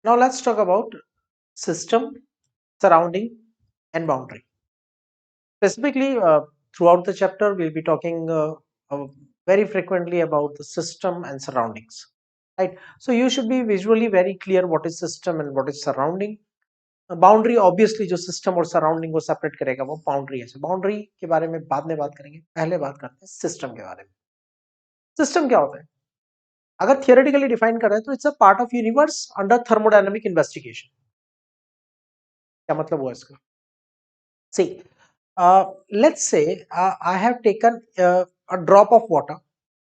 Now let's talk about system, surrounding, and boundary. Specifically, throughout the chapter, we'll be talking very frequently about the system and surroundings. Right. So you should be visually very clear what is system and what is surrounding. Boundary obviously जो system और surrounding को separate करेगा वो boundary है. Boundary के बारे में बाद में बात करेंगे, पहले बात करते हैं सिस्टम के बारे में. सिस्टम क्या होता है? अगर थियोरेटिकली डिफाइन कर रहे हैं तो it's a part of universe under thermodynamic investigation. क्या मतलब हुआ इसका? सी, let's say I have taken a drop of water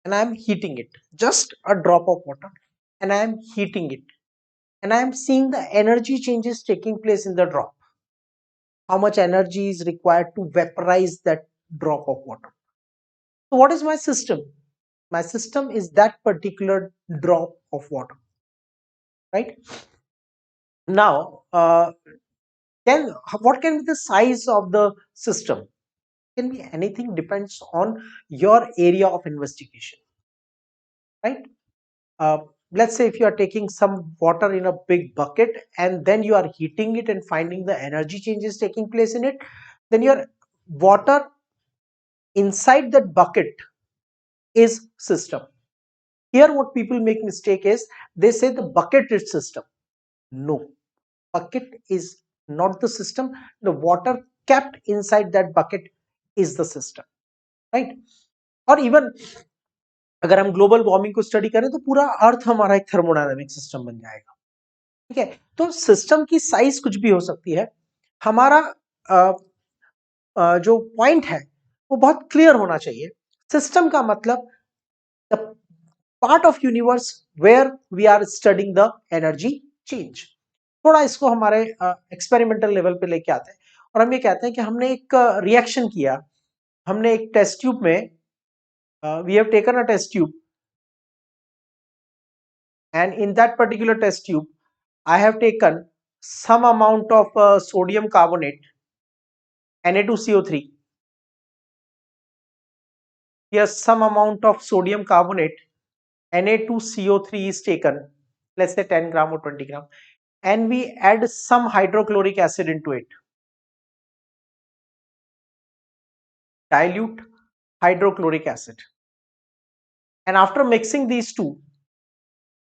and I am heating it, just a drop of water, and I am heating it, and I am seeing the energy changes taking place in the drop. How much energy is required to vaporize that drop of water? So what is my system? My system is that particular drop of water, right? Now what can be the size of the system? Can be anything, depends on your area of investigation, right? uh, let's say if you are taking some water in a big bucket and then you are heating it and finding the energy changes taking place in it, then your water inside that bucket is system. Here what people make mistake is they say the bucket is system. No, bucket is not the system. The water kept inside that bucket is the system, right? और even अगर हम global warming को study करें तो पूरा अर्थ हमारा एक thermodynamic system बन जाएगा. ठीक है, तो सिस्टम की साइज कुछ भी हो सकती है. हमारा जो पॉइंट है वो बहुत क्लियर होना चाहिए. सिस्टम का मतलब the part of universe where we are studying the energy change. थोड़ा इसको हमारे एक्सपेरिमेंटल लेवल पे लेके आते हैं और हम ये कहते हैं कि हमने एक रिएक्शन किया. हमने एक टेस्ट ट्यूब में we have taken a test tube, and in that particular test tube I have taken some amount of sodium carbonate, Na2CO3. Here some amount of sodium carbonate, Na2CO3 is taken, let's say 10 gram or 20 gram, and we add some hydrochloric acid into it. Dilute hydrochloric acid. And after mixing these two,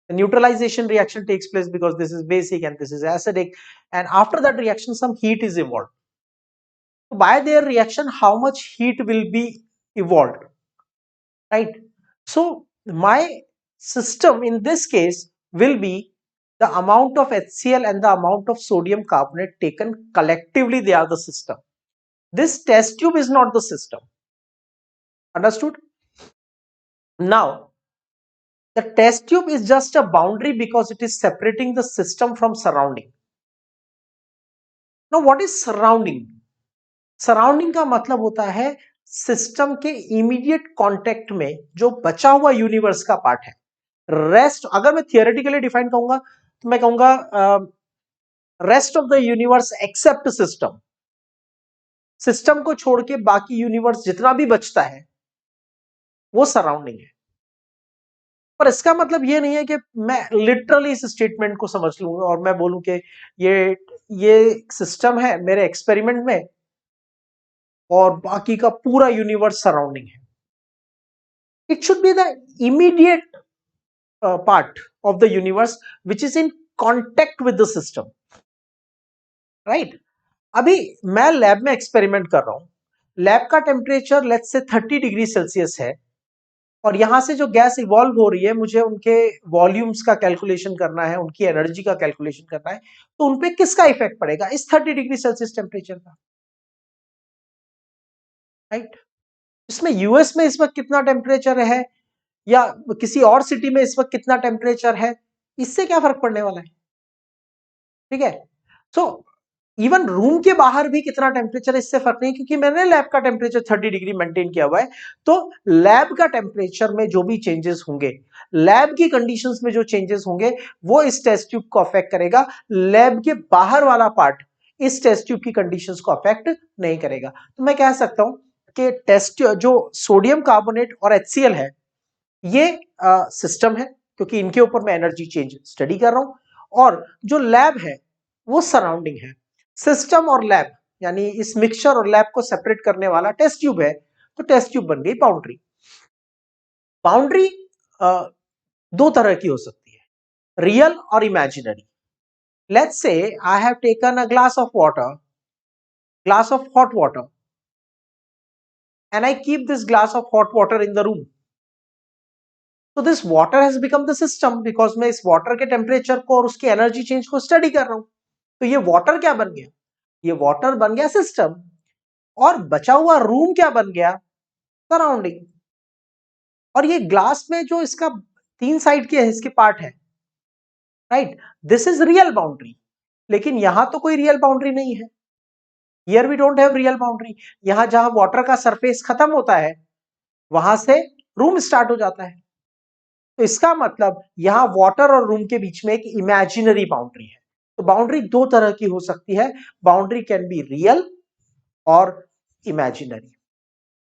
the neutralization reaction takes place because this is basic and this is acidic. And after that reaction, some heat is evolved. By their reaction, how much heat will be evolved, right? So my system in this case will be the amount of HCl and the amount of sodium carbonate taken collectively, they are the system. This test tube is not the system. Understood? Now, the test tube is just a boundary because it is separating the system from surrounding. Now, what is surrounding? Surrounding का मतलब होता है system के immediate contact में जो बचा हुआ universe का पार्ट है. रेस्ट अगर मैं थियोरेटिकली डिफाइन कहूंगा तो मैं कहूंगा rest of the universe except system. System को छोड़ के बाकी यूनिवर्स जितना भी बचता है वो सराउंडिंग है. पर इसका मतलब ये नहीं है कि मैं लिटरली इस स्टेटमेंट को समझ लूंगा और मैं बोलूं कि ये सिस्टम है मेरे एक्सपेरिमेंट में और बाकी का पूरा यूनिवर्स सराउंडिंग है. It should be the immediate part of the universe which is in contact with the system, right? अभी मैं लैब में एक्सपेरिमेंट कर रहा हूं. लैब का temperature let's say 30 degree Celsius है और यहां से जो गैस इवॉल्व हो रही है मुझे उनके वॉल्यूम्स का कैलकुलेशन करना है, उनकी एनर्जी का कैलकुलेशन करना है. तो उनपे किसका इफेक्ट पड़ेगा? इस 30 डिग्री सेल्सियस टेम्परेचर का, राइट? इसमें यूएस में इस वक्त कितना टेम्परेचर है या किसी और सिटी में इस वक्त कितना टेम्परेचर है, इससे क्या फर्क पड़ने वाला है? ठीक है, सो इवन रूम के बाहर भी कितना टेम्परेचर, इससे फर्क नहीं, क्योंकि मैंने लैब का टेम्परेचर 30 डिग्री मेंटेन किया हुआ है. तो लैब का टेम्परेचर में जो भी चेंजेस होंगे, लैब की कंडीशंस में जो चेंजेस होंगे वो इस टेस्ट ट्यूब को अफेक्ट करेगा. लैब के बाहर वाला पार्ट इस टेस्ट ट्यूब की कंडीशंस को अफेक्ट नहीं करेगा. तो मैं कह सकता हूं कि टेस्ट जो सोडियम कार्बोनेट और HCl है ये सिस्टम है क्योंकि इनके ऊपर मैं एनर्जी चेंज स्टडी कर रहा हूं. और जो लैब है वो सराउंडिंग है। सिस्टम और लैब यानी इस मिक्सचर और लैब को सेपरेट करने वाला टेस्ट ट्यूब है, तो टेस्ट ट्यूब बन गई बाउंड्री। बाउंड्री दो तरह की हो सकती है, रियल और imaginary. Let's say I have taken a glass of water, glass of hot water, and I keep this glass of hot water in the room. So this water has become the system because मैं इस water के temperature को और उसकी energy change को study कर रहा हूं। तो ये water क्या बन गया? ये water बन गया system, और बचा हुआ room क्या बन गया? Surrounding। और ये glass में जो इसका तीन साइड के इसके पार्ट है, right, this is real boundary. लेकिन यहां तो कोई रियल बाउंड्री नहीं है, here we don't have real boundary. यहां जहां वाटर का सरफेस खत्म होता है वहां से रूम स्टार्ट हो जाता है। तो इसका मतलब यहां वाटर और रूम के बीच में एक इमेजिनरी बाउंड्री है। तो बाउंड्री दो तरह की हो सकती है, बाउंड्री कैन बी रियल और इमेजिनरी।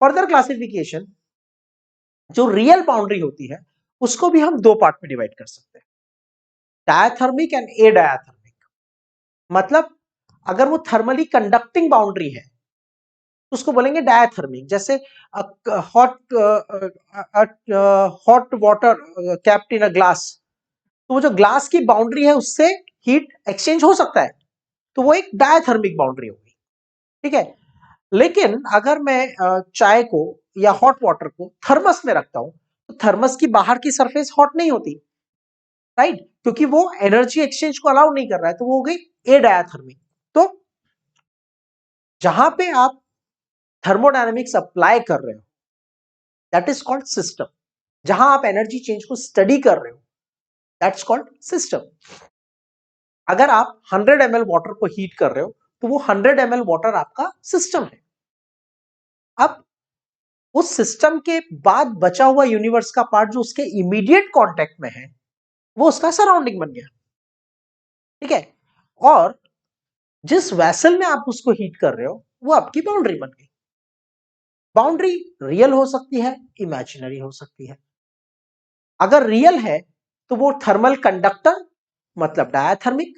फर्दर क्लासिफिकेशन, जो रियल बाउंड्री होती है उसको भी हम दो पार्ट में डिवाइड कर सकते हैं, डायथर्मिक एंड ए डायथर्मिक। मतलब अगर वो थर्मली कंडक्टिंग बाउंड्री है तो उसको बोलेंगे डायथर्मिक। जैसे hot hot water capped in a glass, तो वो जो ग्लास की बाउंड्री है उससे हीट एक्सचेंज हो सकता है, तो वो एक डायथर्मिक बाउंड्री होगी, ठीक है। लेकिन अगर मैं चाय को या हॉट वाटर को थर्मस में रखता हूं तो थर्मस की बाहर की सरफेस हॉट नहीं होती, राइट, क्योंकि वो एनर्जी एक्सचेंज को अलाउ नहीं कर रहा है, तो वो हो गई ए डायथर्मिक। तो जहां पे आप थर्मोडायनेमिक्स अप्लाई कर रहे हो दैट इज कॉल्ड सिस्टम। जहां आप एनर्जी चेंज को स्टडी कर रहे हो दैट्स कॉल्ड सिस्टम। अगर आप 100 ml वाटर को हीट कर रहे हो तो वो 100 ml वाटर आपका सिस्टम है। अब उस सिस्टम के बाद बचा हुआ यूनिवर्स का पार्ट जो उसके इमीडिएट कांटेक्ट में है वो उसका सराउंडिंग बन गया, ठीक है। और जिस वैसल में आप उसको हीट कर रहे हो वो आपकी बाउंड्री बन गई। बाउंड्री रियल हो सकती है, इमेजिनरी हो सकती है। अगर रियल है तो वो थर्मल कंडक्टर मतलब डायथर्मिक,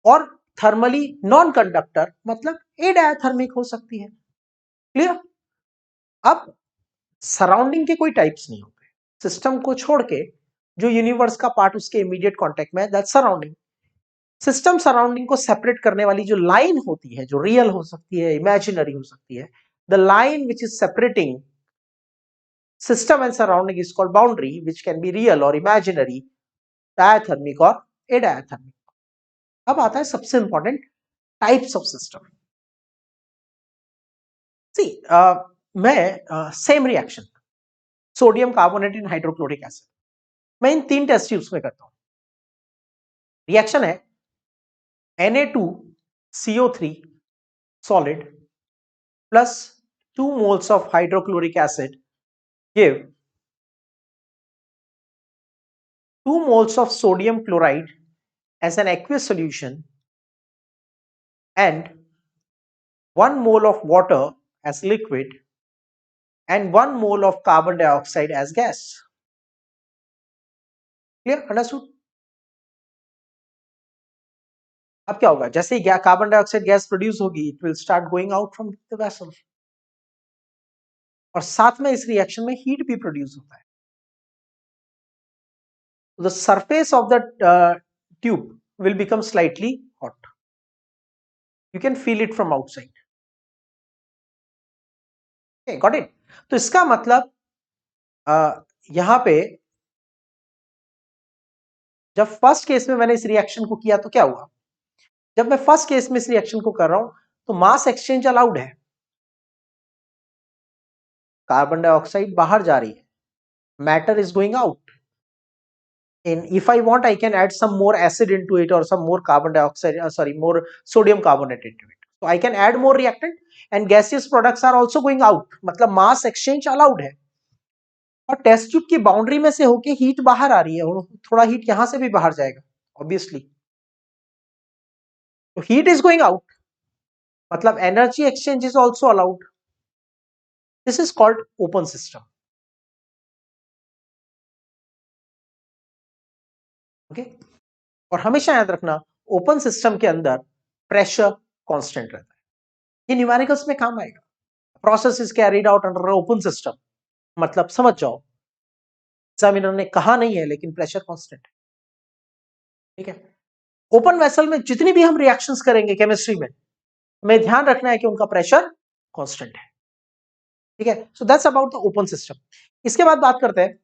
और थर्मली नॉन कंडक्टर मतलब ए डायथर्मिक हो सकती है। क्लियर? अब सराउंडिंग के कोई टाइप्स नहीं होते, सिस्टम को छोड़ के जो यूनिवर्स का पार्ट उसके इमीडिएट कांटेक्ट में है दैट्स सराउंडिंग। सिस्टम सराउंडिंग को सेपरेट करने वाली जो लाइन होती है, जो रियल हो सकती है, इमेजिनरी हो सकती है, the line which is separating system and surrounding is called boundary, which can be real or imaginary, diathermic or adiathermic. अब आता है सबसे इंपॉर्टेंट, टाइप्स ऑफ सिस्टम। सी मैं सेम रिएक्शन सोडियम कार्बोनेट इन हाइड्रोक्लोरिक एसिड मैं इन तीन टेस्ट ट्यूब्स में करता हूं। रिएक्शन है Na2CO3 solid plus 2 moles of hydrochloric acid give 2 moles of sodium chloride as an aqueous solution and 1 mole of water as liquid and 1 mole of carbon dioxide as gas. Clear? Understood? अब क्या होगा, जैसे ही carbon dioxide gas produce होगी it will start going out from the vessel, और साथ में इस reaction में हीट भी प्रोड्यूस होता है। The surface of the tube will become slightly hot, you can feel it from outside. Got it? तो इसका मतलब यहां पे जब फर्स्ट केस में मैंने इस रिएक्शन को किया तो क्या हुआ, जब मैं फर्स्ट केस में इस रिएक्शन को कर रहा हूं तो मास एक्सचेंज अलाउड है, कार्बन डाइऑक्साइड बाहर जा रही है, matter is going out. And if I want, I can add some more acid into it or some more carbon dioxide, more sodium carbonate into it. So I can add more reactant and gaseous products are also going out. मतलब mass exchange allowed है। और test tube की boundary में से होके heat बाहर आ रही है, और थोड़ा हीट यहां से भी बाहर जाएगा ऑब्वियसली, तो हीट इज गोइंग आउट, मतलब energy exchange is also allowed. This is called open system. Okay, और हमेशा याद रखना ओपन सिस्टम के अंदर प्रेशर कांस्टेंट रहता है, ये न्यूमेरिकल्स में काम आएगा। Process is carried out under open system, मतलब समझ जाओ, एग्जामिनर ने कहा नहीं है लेकिन प्रेशर कांस्टेंट है, ठीक है। ओपन वेसल में जितनी भी हम रिएक्शंस करेंगे केमिस्ट्री में, हमें ध्यान रखना है कि उनका प्रेशर कांस्टेंट है, ठीक है। So that's about the open system. इसके बाद बात करते हैं,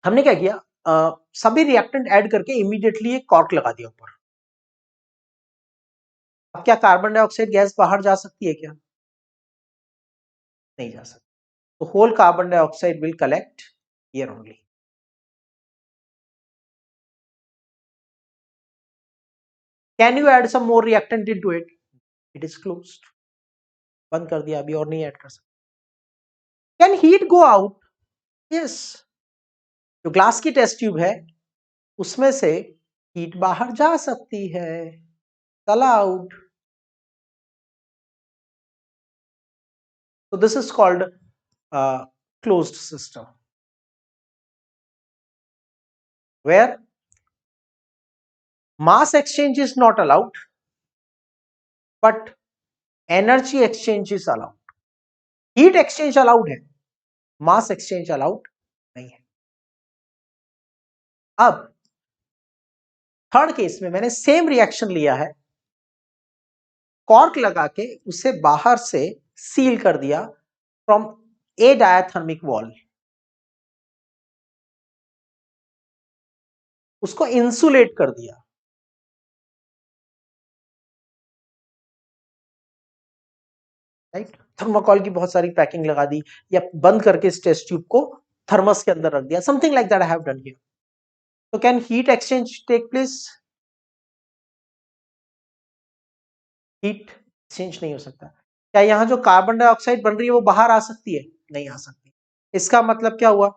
हमने क्या किया, सभी रिएक्टेंट ऐड करके इमीडिएटली एक कॉर्क लगा दिया ऊपर। अब क्या कार्बन डाइऑक्साइड गैस बाहर जा सकती है क्या? नहीं जा सकती, तो whole carbon dioxide will collect here only. Can you add some more reactant into it? It is closed, बंद कर दिया, अभी और नहीं ऐड कर सकते। Can heat go out? Yes, जो ग्लास की टेस्ट ट्यूब है उसमें से हीट बाहर जा सकती है, allowed. So this is called closed system, where mass exchange is not allowed, but energy exchange is allowed. Heat exchange allowed है, mass exchange allowed नहीं है। अब थर्ड केस में मैंने सेम रिएक्शन लिया है, कॉर्क लगा के उसे बाहर से सील कर दिया फ्रॉम ए डायथर्मिक वॉल, उसको इंसुलेट कर दिया, राइट। थर्माकोल की बहुत सारी पैकिंग लगा दी या बंद करके इस टेस्ट ट्यूब को थर्मस के अंदर रख दिया, something like that I have done here. तो can heat exchange take place? Heat exchange नहीं हो सकता। क्या यहां जो कार्बन डाइऑक्साइड बन रही है वो बाहर आ सकती है? नहीं आ सकती। इसका मतलब क्या हुआ?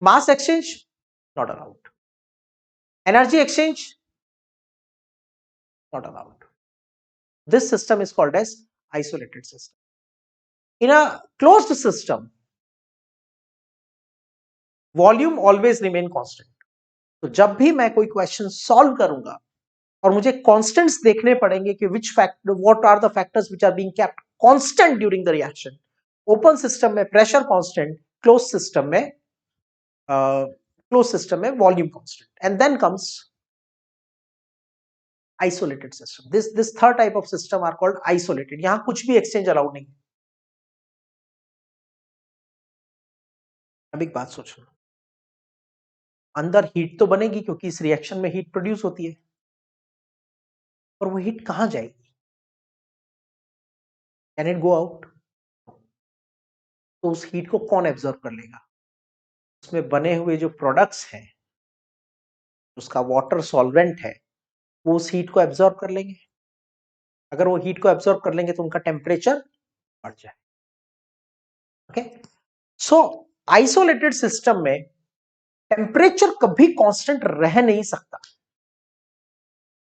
Mass exchange not allowed, energy exchange not allowed. This system is called as isolated system. In a closed system, volume always remain constant. तो जब भी मैं कोई क्वेश्चन सॉल्व करूंगा और मुझे कांस्टेंट्स देखने पड़ेंगे कि which factor, what are the factors which are being kept constant during the reaction. Open system में प्रेशर कांस्टेंट, क्लोज सिस्टम में volume constant, and then comes isolated system. This third type of system are called isolated. यहां कुछ भी exchange allowed नहीं। अब एक बात सोचो, अंदर हीट तो बनेगी क्योंकि इस रिएक्शन में हीट प्रोड्यूस होती है, और वो हीट कहां जाएगी? Can it go out? तो उस हीट को कौन एब्जॉर्ब कर लेगा? उसमें बने हुए जो प्रोडक्ट्स हैं, उसका वाटर सॉल्वेंट है, वो उस हीट को एब्जॉर्ब कर लेंगे। अगर वो हीट को एब्जॉर्ब कर लेंगे तो उनका टेम्परेचर बढ़ जाए। ओके, सो आइसोलेटेड सिस्टम में टेम्परेचर कभी कांस्टेंट रह नहीं सकता।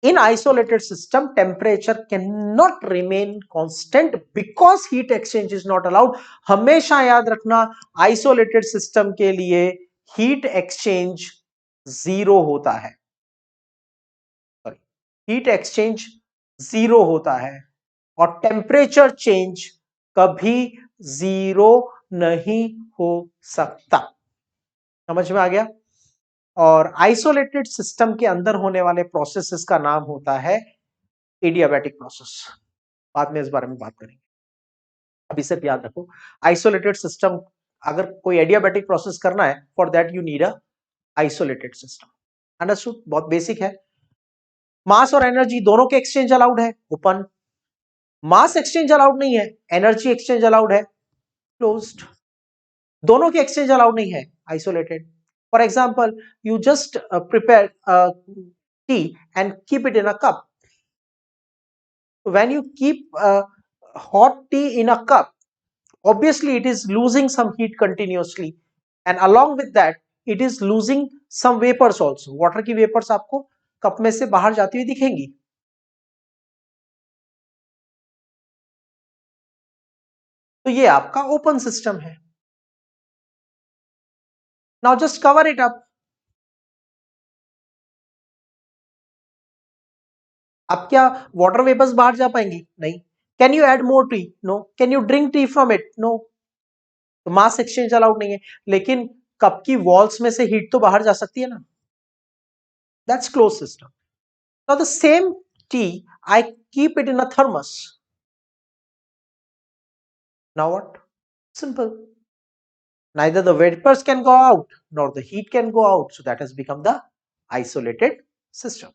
In isolated system, temperature cannot remain constant because heat exchange is not allowed. हमेशा याद रखना, isolated system के लिए heat exchange जीरो होता है, सॉरी, heat exchange जीरो होता है, और टेम्परेचर चेंज कभी जीरो नहीं हो सकता। समझ में आ गया? और आइसोलेटेड सिस्टम के अंदर होने वाले प्रोसेसेस का नाम होता है एडियाबैटिक प्रोसेस। बाद में इस बारे में बात करेंगे, अभी सिर्फ याद रखो, आइसोलेटेड सिस्टम, अगर कोई एडियाबैटिक प्रोसेस करना है, for that you need a isolated system. Understood? बहुत बेसिक है। मास और एनर्जी दोनों के एक्सचेंज अलाउड है, ओपन। मास एक्सचेंज अलाउड नहीं है, एनर्जी एक्सचेंज अलाउड है, क्लोज्ड। दोनों के एक्सचेंज अलाउड नहीं है, isolated. For example, you just prepare T and keep it in a cup. When you keep hot tea in a cup, obviously it is losing some heat continuously, and along with that it is losing some vapors also. Water की vapours आपको cup में से बाहर जाती हुई दिखेंगी। तो ये आपका ओपन सिस्टम है। Now just cover it up. अब क्या वाटर वेपर्स बाहर जा पाएंगी? नहीं. Can you add more tea? No. Can you drink tea from it? No. तो मास एक्सचेंज अलाउड नहीं है. लेकिन कप की वॉल्स में से हीट तो बाहर जा सकती है ना. That's close system. Now the same T I keep it in a thermos. Now what? Simple. Neither the vapors can go out nor the heat can go out. So that has become the isolated system.